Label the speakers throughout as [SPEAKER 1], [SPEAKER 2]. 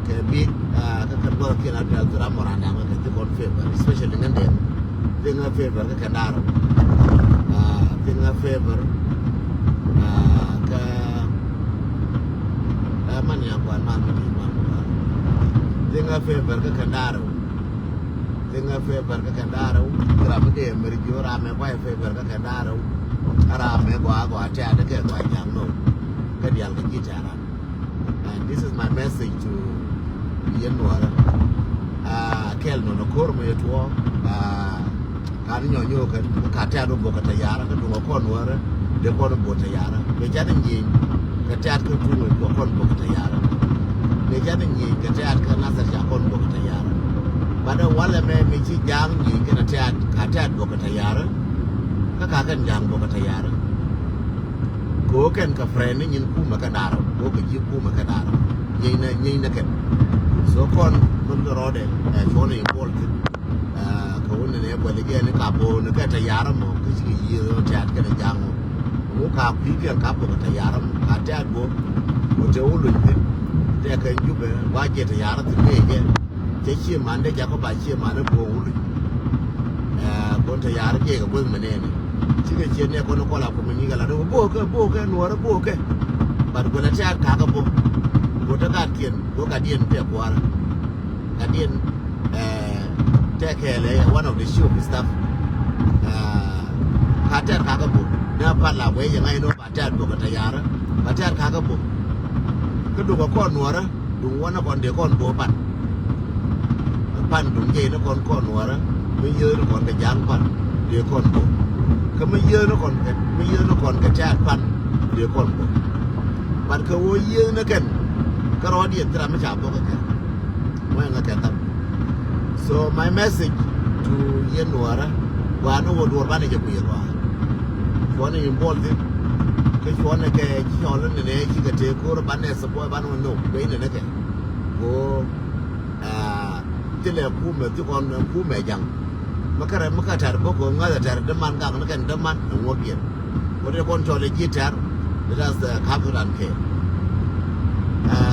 [SPEAKER 1] ke big ka bo ke na tra moranda ma ke kon favor especially ngande denga favor ka kandaro denga favor ka man ya kwan man ni man denga favor ka kandaro denga favor ka kandaro grab de meri jora me kwa favor ka kandaro ara me go ate ade ke go jam no ka dial ka gitara. And this is my message to Yenwara. Kel no kor mo yeto kan nyonyo ka ta do boka tayara ka do ko nwara de ko bo tayara be jana nyi ka ta ka tu mo ko boka tayara be jana nyi ka ta ka nasa ja ko boka tayara bada wala me ci jang nyi ka ta ka ta boka tayara ka kan jang boka tayara ko ken ka friend nyin ku maka daro ko ka ji ku maka daro nyi na ken so kon mun ro de chone import ko wonne ne bo le gen ka bo ne ka ta yara mo ki ji yi ta ka da jang mo ka ku ki ka bo ta yara mo ka ta bo mo te ulu ni te ka ju be wa je ta yara ti ne ge te chi man de ja ko ba chi man bo ulu ko ta yara ge ga bo me ne ci ga ce ne ko no ko la ko ni ga la do bo ke no ra bo ke ba ko la ta ka ga bo ko ta ka tien ko ka dien pe ko ara ka dien take care one of the show stuff ka ta ka ga bo na pa la weยังไง no ba ta bo ka ta yara ba ta ka ga bo ko do ko no ra du wona kon de kon bo pan du je no kon no ra me ye no kon ka jang pan de kon bo ka me ye no kon ka ta pan de kon bo ban ka wo ye na ken ka ro di tra ma cha bo ka wa nga ka ta. So my message to Yenwara wa no wo do ba ne je ku yerwa wona involved ke wona ke cholo ne ki ka te ko ba ne so ba no no be ne ne ke ko tele ku me ti kon ku me jang makara makatar ko ngala tar de man ga kan de man ngo bien ko de kon chole gitar that's the capital ke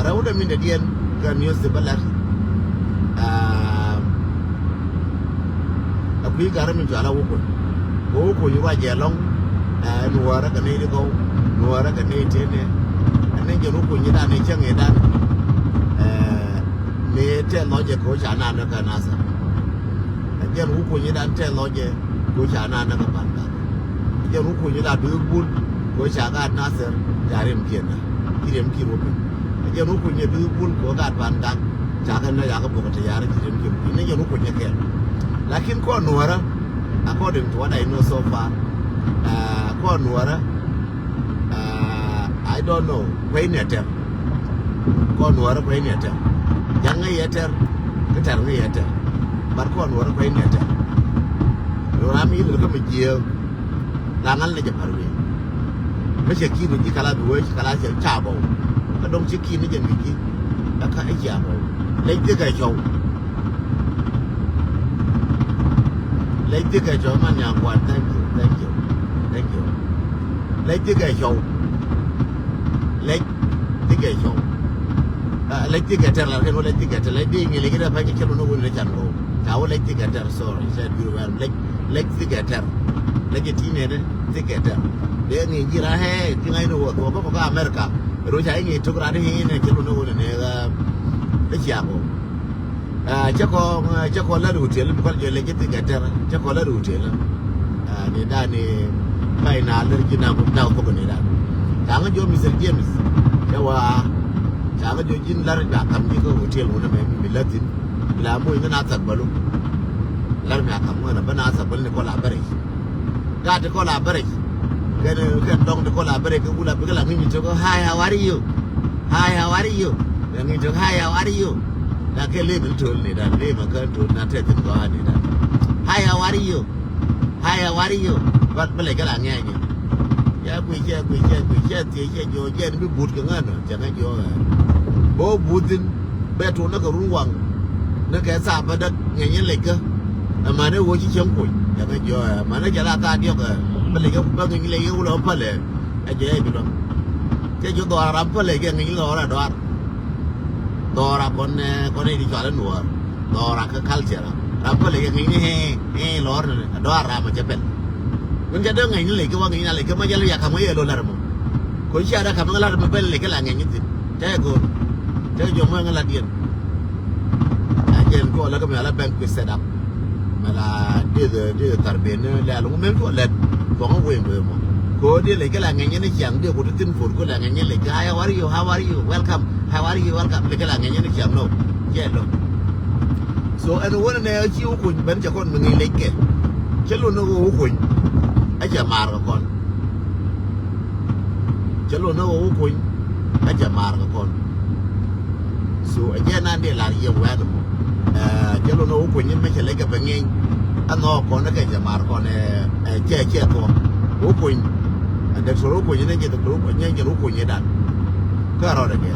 [SPEAKER 1] rawda min de dien kan news de balar akwai garamin jala ko yi wa jelong nuwara ka ne ko nuwara ka ne tene anan je ko yi da ne chen e da ne te loje ko chana na ka nasa je ko yi da te loje ko chana na ka banda je ko yi da du bul ko chaga nasa jarim kena kirem kiro je ko yi du bul ko ga banda chaga na ya ka ko ta yara kirem kiro ne je ko yi ke lakin ko nuwara according to what I know so far ko nuwara I don't know kwai ne ter ko nuwara kwai ne ter janga yeter kitar ne yeter bar ko nuwara kwai ne ter rami lu ko mijiyo langal le japarwe me she kinu ji kala duwe kala she chabo ka dong chi kinu je miki da ka ai ya le ji ga show lấy chiếc cái chỗ mà nhà quan thank you lấy chiếc cái chỗ lấy chiếc cái chỗ lấy chiếc cái trở là cái lấy chiếc cái trở lấy đi người cái phải cái nó lấy chăn luôn cháu lấy chiếc cái trở sorry said you well lấy chiếc cái trở lấy cái tí này đấy chiếc cái trở để người gì ra hay tiếng Anh nó của có America rồi chạy người chụp ra đi này cái nó này lấy chạm chắc có là đủ tiền lúc còn lấy cái ticket ra chắc có là đủ tiền này đã này phải nào lấy cái nào cũng nào có cái này đã chẳng có cho Mr. James cho chẳng có cho chính là đã cầm cái hotel của nó mình lấy tin là mua cái nào thật bao luôn là mình cầm cái nào bên nào thật bao nhiêu có là beri gạt có là beri cái đông có là beri cái u là cái là mình cho có hi how are you là mình cho hi how are you là cái lễ mình thường này là lễ mà cái thường là theo tình gọi này là hi how are you bắt bắt lại cái là nghe nhỉ ya quỳ che thì che vô che nó bị bụt cái ngân rồi chẳng hay vô bố bụt tin bé tụi nó có rung quăng nó cái sao mà đất nghe nhớ lịch cơ mà nó vô chỉ chống quỳ chẳng hay vô mà nó chả là ta điêu cơ bắt lại cái bao nhiêu lấy cái ulo phải lệ anh chị em biết không cái chỗ tòa rắm phải lệ cái người lo là đoan dora con di ciò nuor dora che culture rapo le ngi he lor dora ma jepel kun ja de ngi le ke wa ngi na le ke ma jale ya ka mo ye lo lar mo ko sha da ka ma lar mo bel le ke la ngi ti te go te jo mo ngala dien ajen ko la ka me la bank we set up mala de tarbene la lu men ko let ko ngo we mo ko de le ke la ngi ni chang de ko tin fu ko la ngi le ke how are you welcome how are you welcome le ke la ngi ni chang no ye lo so and one ne chi ku ben ja kon ngi le ke che lu no ku a ja mar ko kon che lu no ku a ja mar ko kon so a je na de la ye wa no che lu no ku ni me che le ke ben ngi a no ko na ke ja mar ko ne che to ku da soro ko ne ke da ko ne ke ko ne da ka ro da ke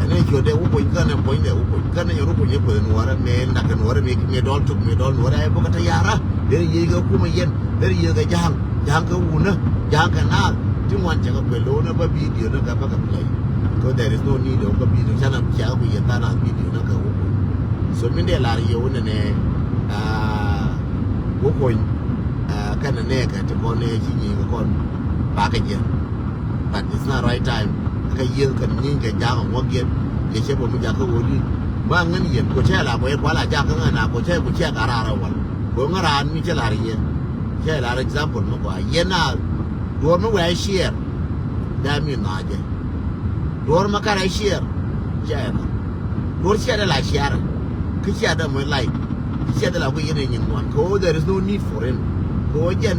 [SPEAKER 1] ne jo de ko ka ne ko ne ko ka ne ro ko ne ko no wara me na ka no wara me dol tuk me dol wara e ko ta yara de ye ga ku me yen de ye ga jang ka u na jang ka na tin wan ja ka ko lo na ba video na ka ba ka play ko there is no need of video chana cha ko ye ta na video na ka ko so min de la ye wona ne ko kana ne ka ta ko ne chi ni ko package but it's not right time ka yin kan yin ka ja ko ge ye che bo mu ja ko woni ba ngan yin ko che la ko kwa la ja ka na ko che ka ra wa ko ngara mi che la ri ye che la example mo ko ye na do mo wa share da mi na je do ma ka ra share che na do share la share ki share da mo like ki share da la ko yin yin wan ko there is no need for him ko jen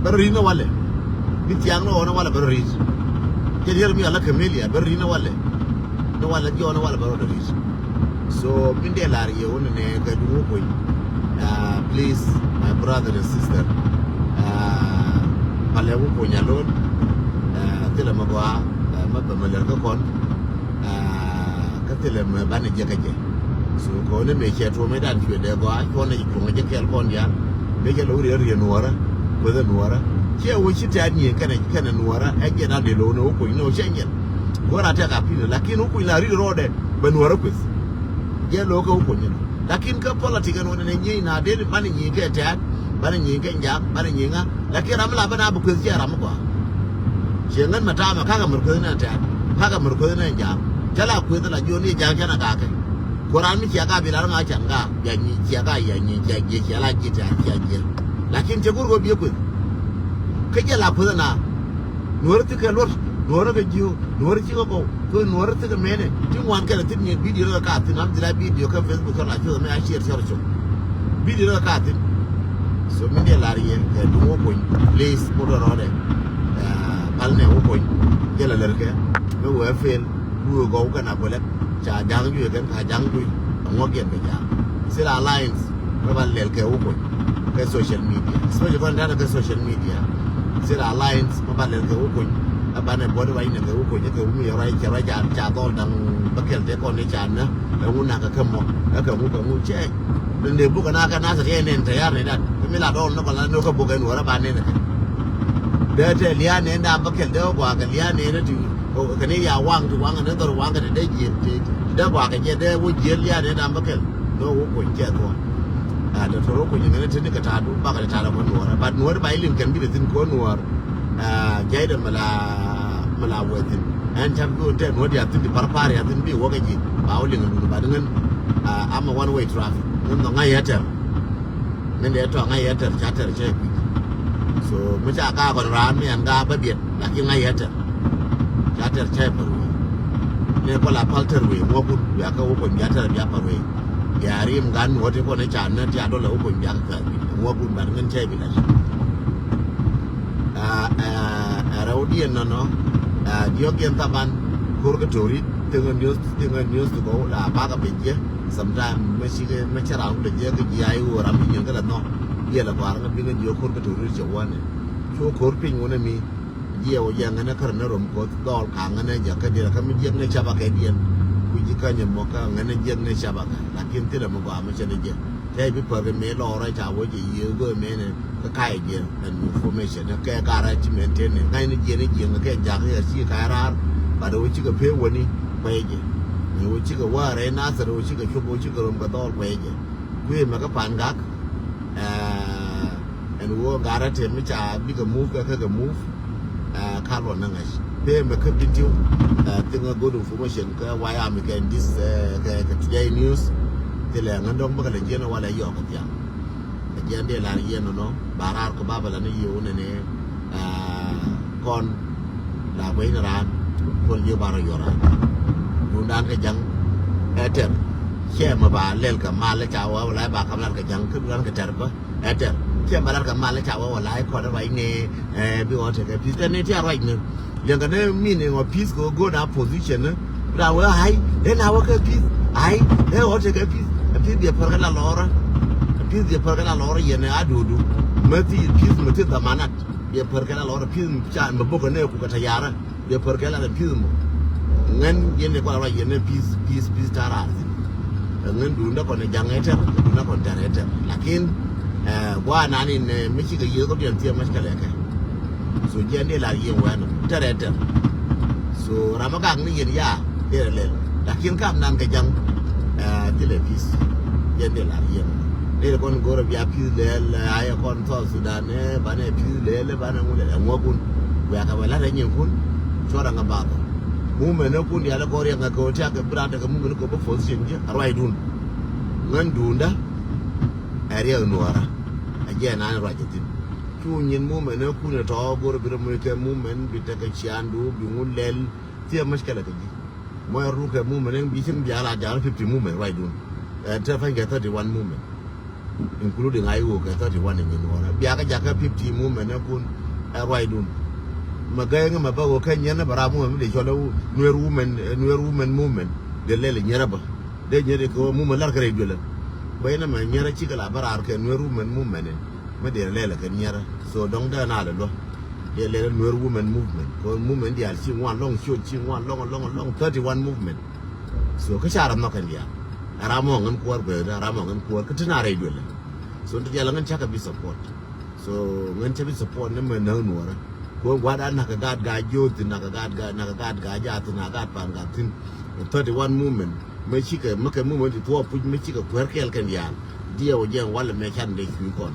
[SPEAKER 1] berrina wale bitiang no ona wala berris jadi mi ala camelia berrina wale no wala jo no wala berris so minde lari ye wona ne ka du ko please my brother and sister pale ko nyalon tele magwa mabba malar ka kon ka tele ma bana je ka je so ko ne me che to me dan fi de go a ko ne ko je kel kon ya me je lo ri nuora ko da nuora che wo ci ta ni kana nuora e ge na de lo no ko no shenyen ora ta ka pino lakini ku ina ri rode ba nuora kwes je lo ko ko ni lakini ka politika no ne nyi na de ba ni ke ta ba ni ke nja ba ni nga lakini ramla ba na bu kwes je ram ko je ngan mata ma ka ga mur ko na ta ka ga mur ko na nja jala ku da la jo ni ja kana ka kai Quran mi ga bi la nga changa ya ni ga ya ni ja ge ya la ji ta ya ge lakin je gurgo biye ku kaje la ku na nuwar tika lor nuwar ga jiyo nuwar ci ko ko nuwar tika mene tin wan ka tin ne video ka tin am dira video ka Facebook ka la ci me a share share video ka tin so mi de la riye ka du mo ko please mo do rode bal ne o ko je la ler ke me wo fel bu go ka na bole cha jang ju kan ka jang ju ngo ge be ja sila alliance ko bal lel ke o ko ke social media especially when data ke social media sila alliance ko bal lel ke o ko abane bodo wa ina ke o ko je ke mi rai cha to dang bakel te ko ne cha na e una ka kemo ka mu che ne bu ka na sa ke ne ta ya ne da mi la do no ko la no ko bu ke no ra ba ne ne de te lia ne da bakel de ko ka lia ne ne tu ka ne ya wang tu wang ne do wang ka de je da ba ka je de wo je lia ne da bakel no wo ko che to da toro ko nyanga ne ka ta du ba ka ta ra ko nuwar ba nuwar ba ilin kan bi da tin ko nuwar jai da mala wetin an tam do te no dia tin di parpare ya tin bi wo ga ji ba olin ndu ba dengan ama one way traffic no ngai yater ne de to ngai yater chater che so mu cha ka ko ran mi an ga ba biet la ki ngai yater chater che pa ne ko la palter we mo ku ya ka wo ko yater ya pa we ya rim gan wo te ko ne chan ne ya do la wo ko ya ka mo bu ba dengan che bi la Raudian no Diogen Taban Kurgatori Tinga news to go La Baga Pidja sometime Machara the Jay or Rami Yanga no Yella Barna being a Yokurgatori one so corping one of me Yeo Yang and a Carnerum got doll Kangana Yakadira coming Yang Chabakadian which Kanya Moka and a Yang Shabaka like in Tiramogama Chanaja Tay be per me law right away you go man the kai and information a kai garage maintain kind of jenny jing a kai jack a sea car but we chicken pay when he wage. We chicken war and answer, we chicken chubo chicken room got all wage. We make a pangak and we got at him, which I big a move, a move. Carlo Nangash. Pay me keep it you. Think a good information. Why I'm again this today news. Till I don't look at the general while I york at you. Again, they are here no. Barar Kababal and you and con la way around. Pull you bar your eye. Mundan a young etter. Here, Maba, Lelka, Malachawa, Labaka, like a young could run a terpa. Etter. Here, Malaka, Malachawa, like quarter right near. Be on take a piece. Then it's right now. You're gonna meaning of peace go down position. But I will high, then I work a piece. I, then I'll take a piece. A piece the Pergala Laura. A piece the Pergala Laura, and I do. Mercy, peace, Matilda Manat. The Pergala Laura, peace, and the book and Kukatayara. The Pergala and peace. Then Yenekala, peace, Tara. And then do not on a young etter, do not on Taretta. Lakin, one in Michigan, you go to Muscalaka. So Jenny la yin wan tereta so ramagang ni yin ya ele lakin kam nan ka jang dile pis Jenny la yin le kon go rabia pis le ay kon to Sudan ba ne pis le ba na ngule ngokun wa ka wala yin kun so ra nga ba mu me ne kun ya la ko re nga ko ta ka branda ka mu ko ba position je arwai dun ngan dunda area nuara aje na rajatin Kunyin movement, no Kuna talk or a movement, be take a chandu, be moon lel, tear muscality. My rook movement and beating Jala 50 movement, right? Traffic 31 movement, including I work at 31 in Yenora. Biaka Jaka 50 movement, a right. Maganga Mabago Kanyana, Baramu, the Jolo, newer woman movement, the Lely Yeraba. They get go movement like regular. When a man near a chicken, Baraka, newer woman movement. They lay like a near, so don't dare not alone. They let a mere woman movement. Because movement, they are seeing one long shoot, seeing one long 31 movement. So Kashara knocking here. Aramong and Quar bird, Aramong and Quar, Katana regular. So the Yalangan Chaka be support. So when to be support them and no more. Go what I knock a god guy, you to knock a god guy, Yat and a god pangatin. 31 movement. Make a movement to put Michigan, Querkel can yarn. Dear or young while a mechan they can go on.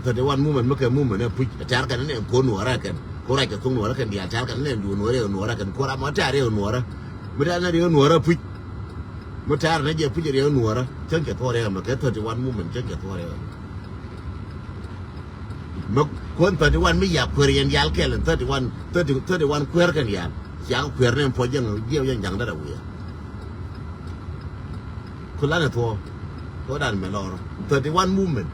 [SPEAKER 1] 31 movement make a movement a push a target and go no reckon. Correct a tongue or can be a target and do no reckon. Cora Matario Nora. But I know Nora put Matar Nadia put your Nora. Check it for him. 31 movement. Check it for him. 31 me up query and Yalkel and 31 quercan yam. Young queer name for young that away. Kulana to what on Melora. 31 movement.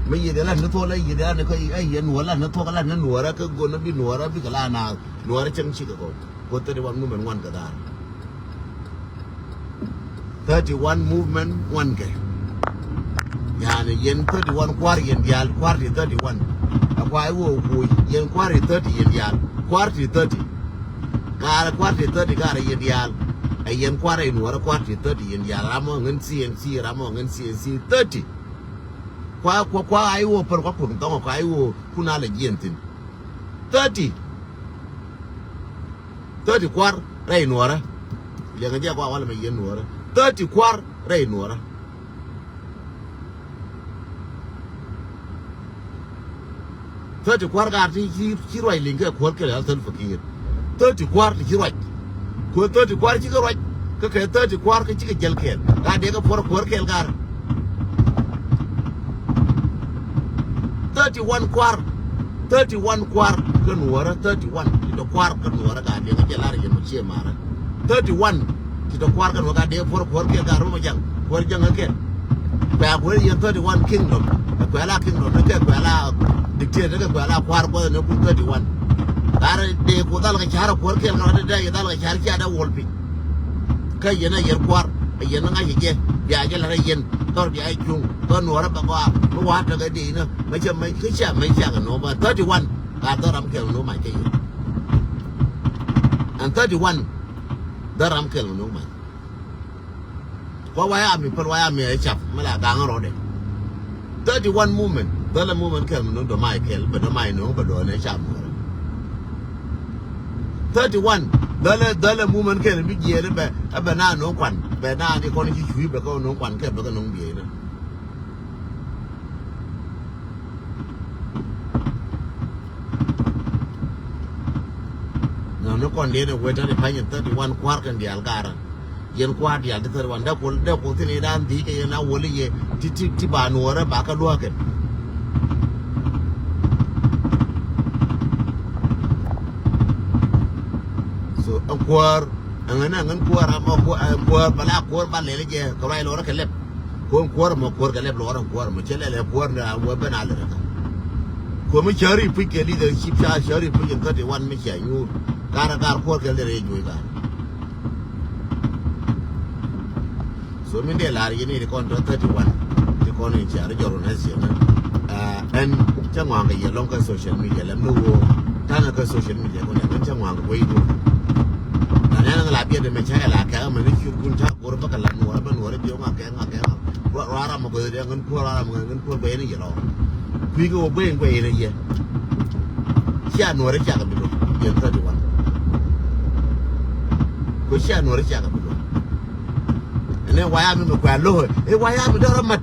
[SPEAKER 1] May the land not all you done a yen, well, not talk land and Nora could go to be Nora Bigalana, Nora Cham Chicago. Put 31 movement, one Gadar. 31 movement, one game. Yan yen 31 quarry and yal, quarry 31. A why will yen quarry 30 and yal, quarry 30. Got a quarry 30 got a yen yal. A yen quarry and what a quarry 30 and yal, Ramon and CNC, Ramon and CNC 30. Qua I will per what could don't I will Kunala Gentin 30 quar rainwater. Yagaja one of a yen water 30 quar rainwater. 30 quar got he right link a quarter for king 30 quar he right 30 quar he right 30 quar chicken gel can I dig up for a quarter gar 31 quar can water 31 the quar can water got the Jalari and Chimara 31 to the quar can got there for a quarter garumajang for young again. Where you 31 kingdom, the Kuala kingdom, the Kuala dictator, the Kuala quar was no 31. They put out like a char quarter another day, like a char wolfie. Kayana yer quar, a yana get, the Agalayan, Torbi Ikum, Don Warababa, no water a dinner, make a make no, but 31, I thought I'm killing no my king. And 31, that I'm killing no man. Why am I a chap? Malagang road. 31 movement, the movement came no to my kill, but the mine no, but on a chap. 31, dale movement ke bi je be na no kwan be na ni ko ni chui be ko no kwan ke be ko no bi na no kon de ne weta ne panyen 31 kwar kan di algaran yen kwar di al 31 da ko tini dan di ke na woli ye ti ba no ra ba ka lo ke so an kwar an kwar ma kwar bala kwar ba le je ko rai lo ra ke lep ko kwar mo kwar ke lep lo ra kwar mo chele le kwar na wa ba na le ko mo chari pi ke leadership chari pi 31 me che yu gara kwar ke le re ju ga so min de la ye ni kon 31 ti kon ni chari joro na se na en changwa ga ye long ka social media lam no ta na ka social media ko ne changwa ga wei do na la bia de me cha la ka ma ni chu kun cha ko ba ka la no ba no re dio ma ka ra ma ko de ngan ko ra ma ngan ko be ni ye lo kui ko be ngwe ne ye cha no re cha ka bi do ye 31 ko cha no re cha ka bi do ne waya mi ko lo e waya mi dora mat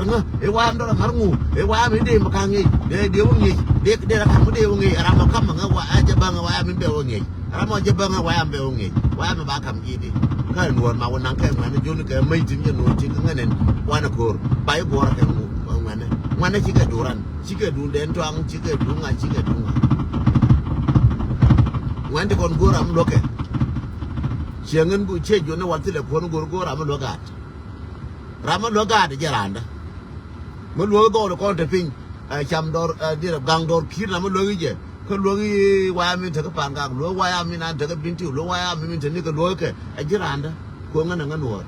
[SPEAKER 1] nga e waya mi dora mar ngu e waya mi de ma ka ngi de wo ngi de ra ka mu de wo ngi ra ma kam nga wa aja ba nga waya mi be wo ngi ra ma je ba nga waya mi be wo ngi waya mi ba kam gi di ka no ma wona ka ma ne jo ni ka mai tin ye no ti nga ne wa na ko ba yi go ra ka ngu ma ne chi ka duran chi ka du den to ang chi ka du nga wan de kon go ra mu loke Siangan bu che jo ne wat le pon go rama logat jaranda mo lo go ko te pin cham dor dir gang dor kir na mo lo je ko lo wa mi te ka pan gang lo wa mi na te ka binti lo wa mi te ni ka lo ke jaranda ko ngana ngano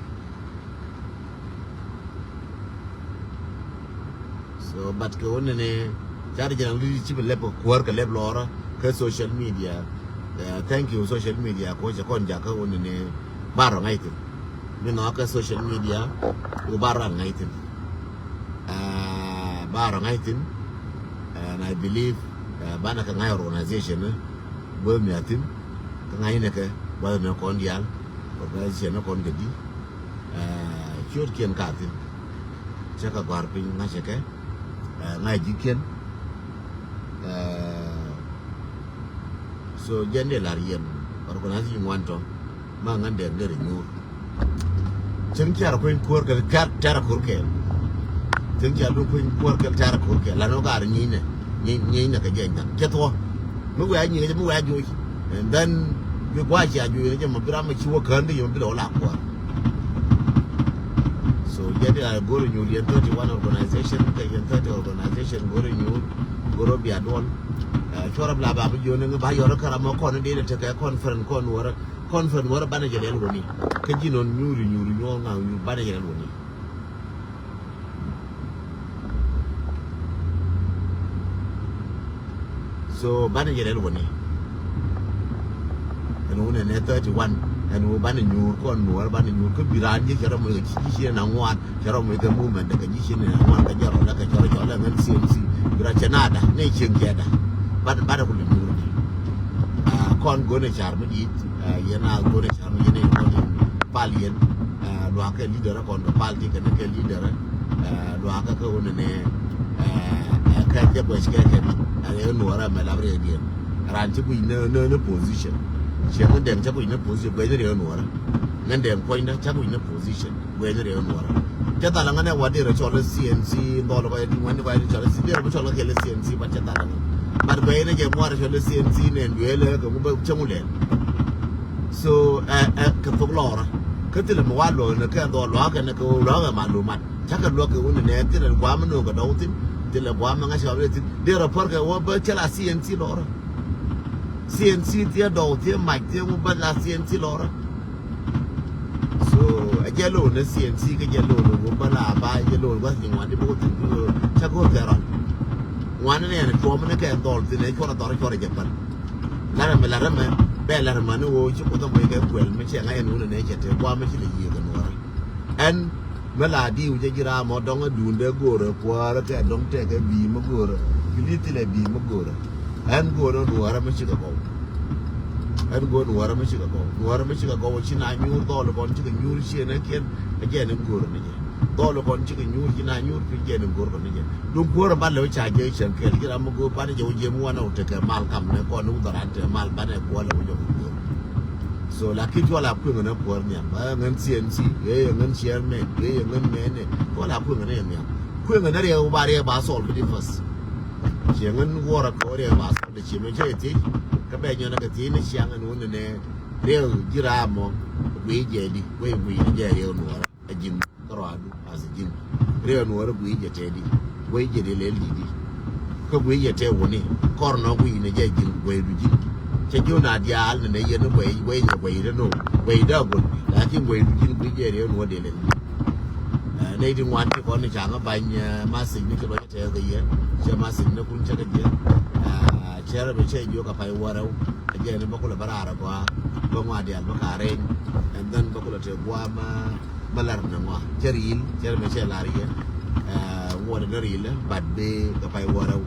[SPEAKER 1] so bat ko ne jar jana li ci be le ko war ka le lora ka social media thank you social media ko je kon ja ka woni ne baro ngaitin mi no ka social media u baro ngaitin and I believe bana ka ngai organization bo mi atin ka ngai ne ka bo me kon dial organization kon gadi chur kien ka tin cha ka gar pin na che ke ngai ji kien so jende larien organization wanto ma ngande ngere nyur chen kiara ko kor ka tara kurke chen kiara lu ko kor ka tara kurke la no gar ni ne ka jenya keto mu wa ni mu wa ju and then we wa ja ju ne ma bra ma chi wo kan de yo bi la ko so jende la goro nyur ye 31 organization ka ye 30 organization goro nyur goro bi adon chora bla ba yo ne ba yo kara mo ko ne de te ka conference wara bana je len woni ka ji non nyuri nyo nga yu bana je len woni so bana je len woni eno ne 31 eno bana nyur ko nuor bana nyur ko biran je chara mo ji na ngwan chara mo ka movement ka ji ne ngwan ka jaro la ka chara chara ngan CMC bira chanada ne chengeda bada ko le nyur ni kon gone char mo dit yana gone char mo yene ko palien lo ka leader kon palti ka ne leader lo ka ko ne ka je bo ska ka ale no ra me la bre dia ran ti bu ne position che ko dem cha bu ne position be ne no ra ngan dem ko ina cha bu ne position be ne no ra cha ta la ngane wa de ra cho le CNC ndo lo ko di ngwan ko di cho le CNC ba cho le CNC ba cha ta la but be ne je mo ra cho le CNC ne ndwele ko mo ba chamu le so ka to lo ra ka ti le mo wa lo ne ka do lo ka ne ko lo ga ma lo mat cha ka lo ka un ne ti le kwa mo no ga do tin ti le kwa ma nga cha le ti de ra por ka wo ba cha la CNC lo ra CNC ti do ti ma ti mo ba la CNC lo ra so a je lo ne CNC ka je lo mo ba la ba je lo wa ni wan di bo ti cha ko ka ra wan ne ne ko mo ne ka do ti ne ko na do ra ko ra je pan la ra me be la ma no wo chi ko to mo ke kwel me che nga enu ne che te kwa me chi le yi ga no ra en me la di u je jira mo dong du de go re kwa ra ke dong te ke bi mo go re bi ti le bi mo go re en go no do ra me chi ka bo anh go nuara me chiga go china nyur do lo bon chiga nyur chi na ken again ngor ne do lo bon chiga nyur china nyur pi je ngor ko ne dum ko ba lo cha je chen ke kira mo go pa je je mo na uta ke mal kam ne ko nu darante mal ba ne ko lo jo so la ki jo la pu ngana por nya ba ngan cnc ye ngan chairman ye ngan mene ko la pu ngana nya ku ngana re ba re ba sol bi fas che ngan wora ko re ba sol de chi me je ti ka be nyo na ka ti ne chiang anu ne re jira mo wi je di wi je re no a jin ko adu as jin re no wi je te di wi je de le li di ko wi je te woni kor no wi ne je jin wi du jin che jo na dia al ne ye no wi de no wi da gun la jin wi du jin wi je re no de le nei di wan ti ko ne chang ba nya ma sin ni ko te ga ye che ma sin ne kun che ga je chere be che yo ka pai warau again ba ko la barara ba ngwa dia ba ka re and then ba ko la te gwa malar na ngwa cheril chere be che la ri ngwa de ril bad be ka pai warau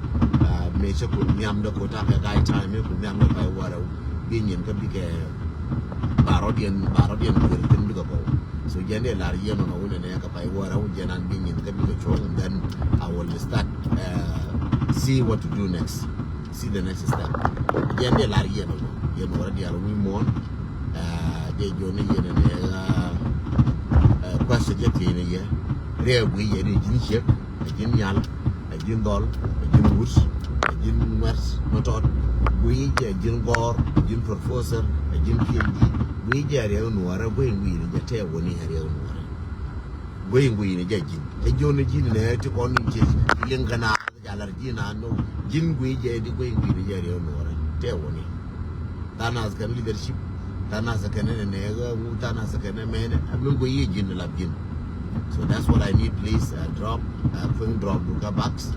[SPEAKER 1] me che ko nyam da ko ta ka dai time me ko nyam da pai warau bi nyen ka bi ke barodien ko tin ga ko so jende la ri no no ne ka pai warau jenan bi nyen ka bi ko cho and then I will start see what to do next. See the next step. Jende la ri no ye no ra dia lo mi mon de jo ne ye ne kwase je ti ne ye re wi ye ni jin chek jin yal jin dol jin wurs jin mars motot wi je jin gor jin professor jin pindi wi je re no ra wi ne je te woni re no ra wi ne je jin e jo ne jin ne ti ko ni je lingana jalar jina no jin gui je di gui ni je re no ra te woni tana kan leadership tana kan ne ga mu tana kan me ne amin gui jin la jin so that's what I need please drop drop Luka box